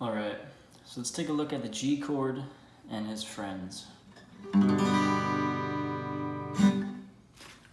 Alright, so let's take a look at the G chord and his friends.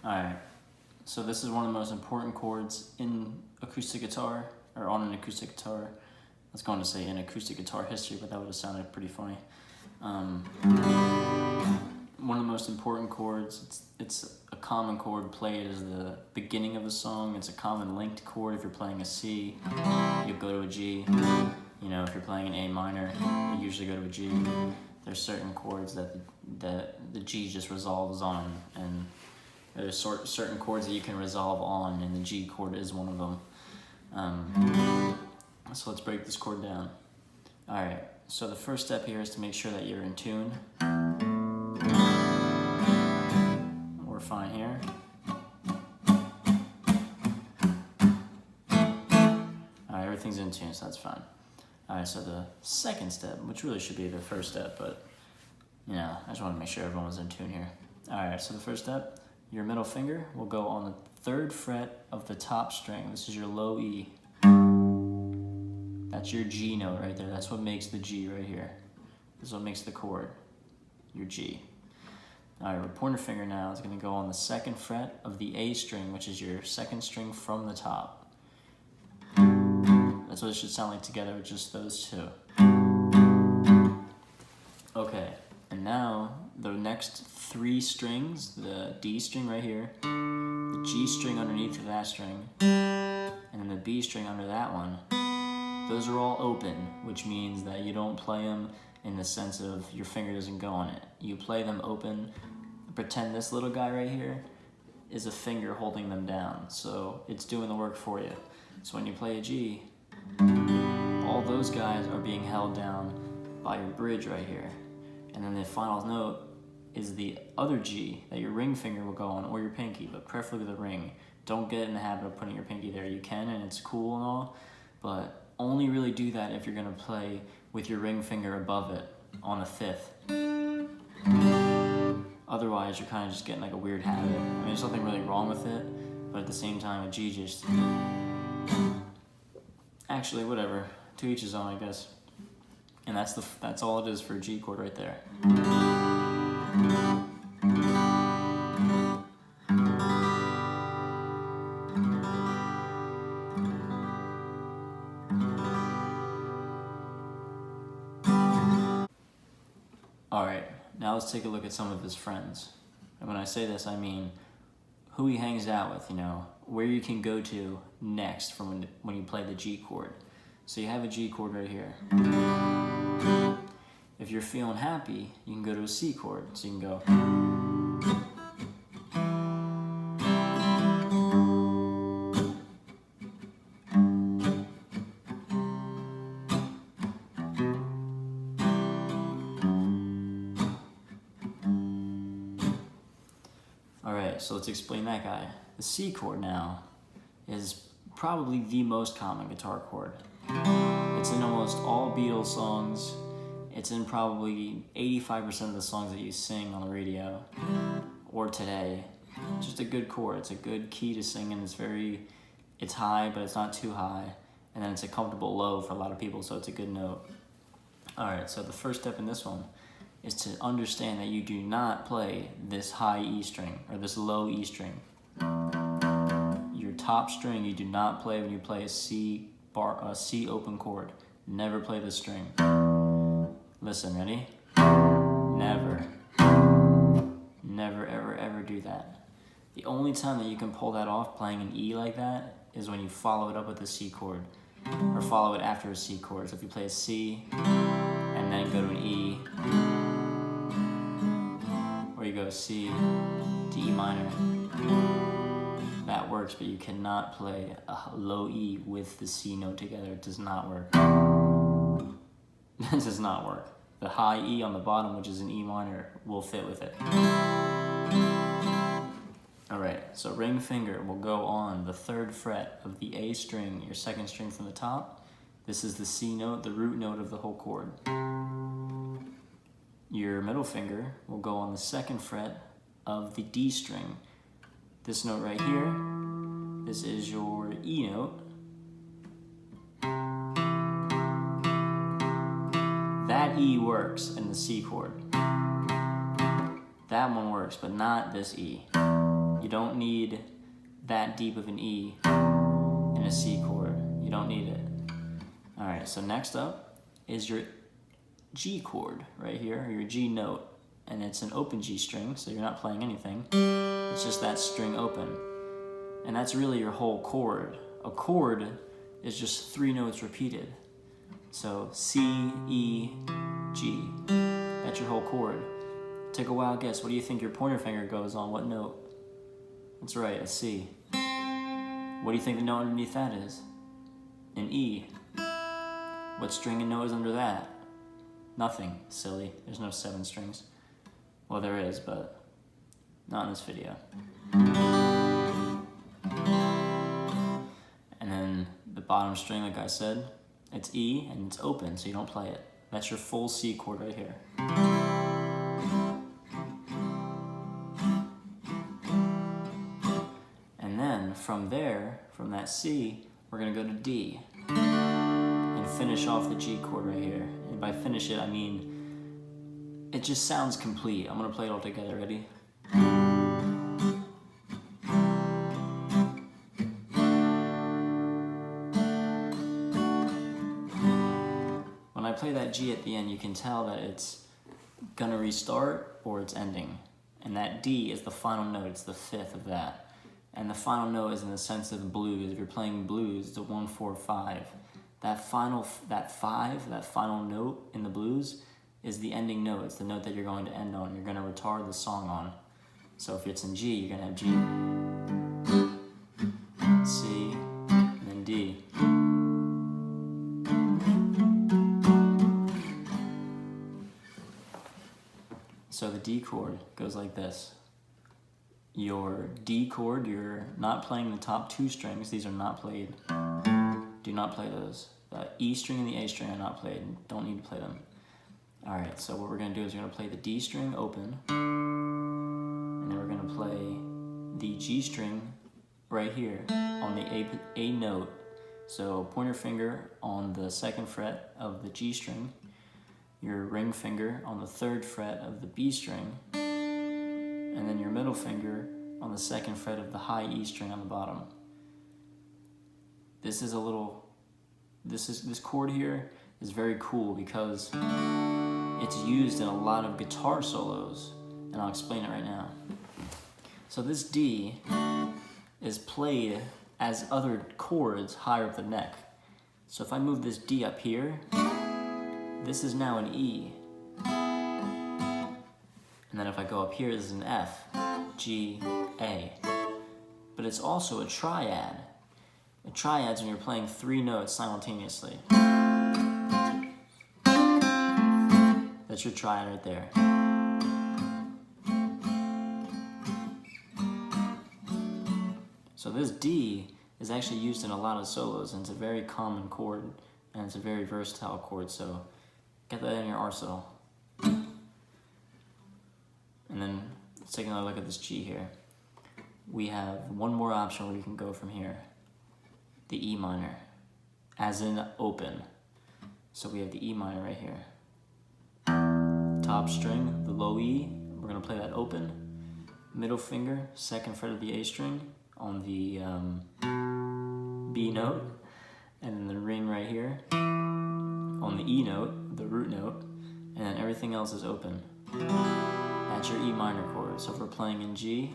Alright, so this is one of the most important chords in acoustic guitar, or on an acoustic guitar. I was going to say in acoustic guitar history, but that would have sounded pretty funny. One of the most important chords, it's a common chord played as the beginning of a song. It's a common linked chord. If you're playing a C, you'll go to a G. You know, if you're playing an A minor, you usually go to a G. There's certain chords that the G just resolves on, and there's certain chords that you can resolve on, and the G chord is one of them. So let's break this chord down. Alright, so the first step here is to make sure that you're in tune. We're fine here. Alright, everything's in tune, so that's fine. Alright, so the second step, which really should be the first step, but you know, I just want to make sure everyone was in tune here. Alright, so the first step, your middle finger will go on the 3rd fret of the top string. This is your low E. That's your G note right there. That's what makes the G right here. This is what makes the chord, your G. Alright, your pointer finger now is going to go on the 2nd fret of the A string, which is your 2nd string from the top. That's what it should sound like together with just those two. Okay, and now the next 3 strings, the D string right here, the G string underneath of that string, and then the B string under that one, those are all open, which means that you don't play them in the sense of your finger doesn't go on it. You play them open. Pretend this little guy right here is a finger holding them down, so it's doing the work for you. So when you play a G, all those guys are being held down by your bridge right here. And then the final note is the other G that your ring finger will go on, or your pinky, but preferably the ring. Don't get in the habit of putting your pinky there. You can, and it's cool and all, but only really do that if you're gonna play with your ring finger above it on the 5th. Otherwise, you're kind of just getting like a weird habit. I mean, there's nothing really wrong with it, but at the same time, a G just... Actually, whatever. To each his own, I guess. And that's all it is for a G chord right there. Alright, now let's take a look at some of his friends. And when I say this, I mean who he hangs out with, you know, where you can go to next from when you play the G chord. So you have a G chord right here. If you're feeling happy, you can go to a C chord. So you can go... Alright, so let's explain that guy. The C chord now is probably the most common guitar chord. It's in almost all Beatles songs. It's in probably 85% of the songs that you sing on the radio or today. It's just a good chord. It's a good key to sing, and it's high, but it's not too high. And then it's a comfortable low for a lot of people, so it's a good note. Alright, so the first step in this one is to understand that you do not play this high E string or this low E string. Your top string you do not play when you play a C open chord. Never play this string. Listen, ready? Never, ever do that. The only time that you can pull that off playing an E like that is when you follow it up with a C chord, or follow it after a C chord. So if you play a C and then go to an E, or you go C to E minor, that works, but you cannot play a low E with the C note together. It does not work. It does not work. The high E on the bottom, which is an E minor, will fit with it. Alright, so ring finger will go on the 3rd fret of the A string, your 2nd string from the top. This is the C note, the root note of the whole chord. Your middle finger will go on the 2nd fret of the D string. This note right here, this is your E note. E works in the C chord. That one works, but not this E. You don't need that deep of an E in a C chord. You don't need it. All right, so next up is your G chord right here, or your G note. And it's an open G string, so you're not playing anything. It's just that string open. And that's really your whole chord. A chord is just 3 notes repeated. So C, E, G. That's your whole chord. Take a wild guess. What do you think your pointer finger goes on? What note? That's right, a C. What do you think the note underneath that is? An E. What string and note is under that? Nothing. Silly. There's no 7 strings. Well, there is, but not in this video. And then the bottom string, like I said, it's E and it's open, so you don't play it. That's your full C chord right here. And then from there, from that C, we're gonna go to D and finish off the G chord right here. And by finish it, I mean it just sounds complete. I'm gonna play it all together. Ready? When I play that G at the end, you can tell that it's gonna restart or it's ending. And that D is the final note. It's the 5th of that. And the final note is in the sense of the blues. If you're playing blues, it's a 1, 4, 5. That final note in the blues is the ending note. It's the note that you're going to end on. You're going to retard the song on. So if it's in G, you're going to have G, C, and then D. So the D chord goes like this. Your D chord, you're not playing the top 2 strings. These are not played. Do not play those. The E string and the A string are not played. Don't need to play them. Alright, so what we're going to do is we're going to play the D string open, and then we're going to play the G string right here on the A note. So pointer finger on the 2nd fret of the G string, your ring finger on the 3rd fret of the B string, and then your middle finger on the 2nd fret of the high E string on the bottom. This chord here is very cool because it's used in a lot of guitar solos, and I'll explain it right now. So this D is played as other chords higher up the neck. So if I move this D up here, this is now an E. And then if I go up here, this is an F, G, A. But it's also a triad. A triad's when you're playing 3 notes simultaneously. That's your triad right there. So this D is actually used in a lot of solos, and it's a very common chord, and it's a very versatile chord, so get that in your arsenal. And then let's take another look at this G here. We have one more option where you can go from here. The E minor, as in open. So we have the E minor right here. Top string, the low E, we're gonna play that open. Middle finger, 2nd fret of the A string on the B note. And then the ring right here on the E note, the root note. And then everything else is open. That's your E minor chord. So if we're playing in G,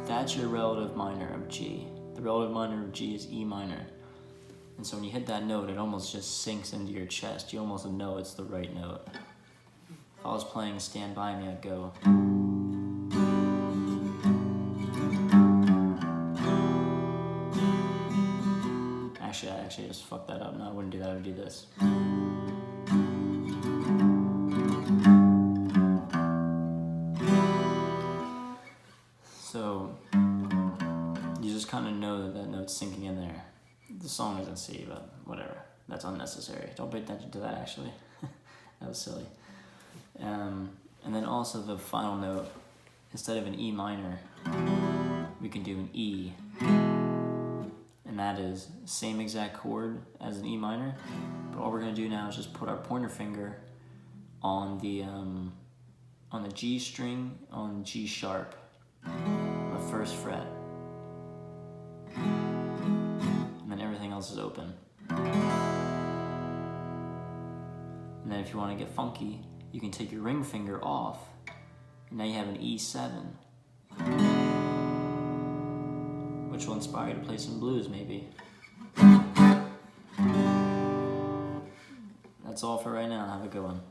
that's your relative minor of G. The relative minor of G is E minor. And so when you hit that note, it almost just sinks into your chest. You almost know it's the right note. If I was playing Stand By Me, I'd go. Actually, I just fucked that up. No, I wouldn't do that. I would do this. So you just kind of know that that note's sinking in there. The song isn't C, but whatever. That's unnecessary. Don't pay attention to that, actually. That was silly. And then also the final note, instead of an E minor, we can do an E. And and that is same exact chord as an E minor, but all we're gonna do now is just put our pointer finger on the G string on G sharp, the first fret, and then everything else is open. And then if you want to get funky, you can take your ring finger off, and now you have an E7, which will inspire you to play some blues maybe. That's all for right now. Have a good one.